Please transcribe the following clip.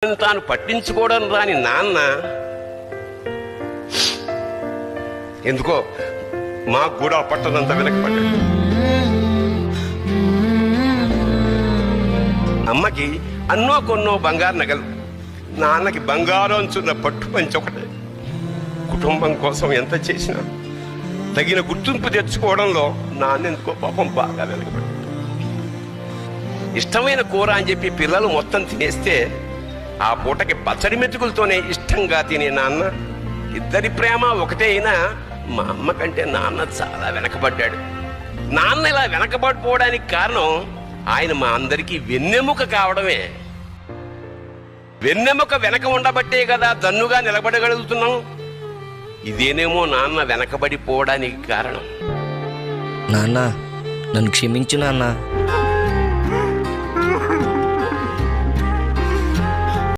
తాను పట్టించుకోవడం రాని నాన్న ఎందుకో మాకు కూడా పట్టనంత వెనకపడ్డాడు. అమ్మకి అన్నో కొన్నో బంగారు నగలు, నాన్నకి బంగారం అంచున్న పట్టు పంచి ఒకటే. కుటుంబం కోసం ఎంత చేసినా తగిన గుర్తింపు తెచ్చుకోవడంలో నాన్న ఎందుకో పాపం బాగా వెనకపడ్డాడు. ఇష్టమైన కూర అని చెప్పి పిల్లలు మొత్తం తినేస్తే ఆ పూటకి పచ్చడి మెతుకులతోనే ఇష్టంగా తినే నాన్న, ఇద్దరి ప్రేమ ఒకటే అయినా మా అమ్మ కంటే నాన్న చాలా వెనకబడ్డాడు. నాన్న ఇలా వెనకబడిపోవడానికి కారణం ఆయన మా అందరికీ వెన్నెముక కావడమే. వెన్నెముక వెనక ఉండబట్టే కదా దన్నుగా నిలబడగలుగుతున్నాం. ఇదేనేమో నాన్న వెనకబడిపోవడానికి కారణం. నాన్న, నన్ను క్షమించు నాన్న.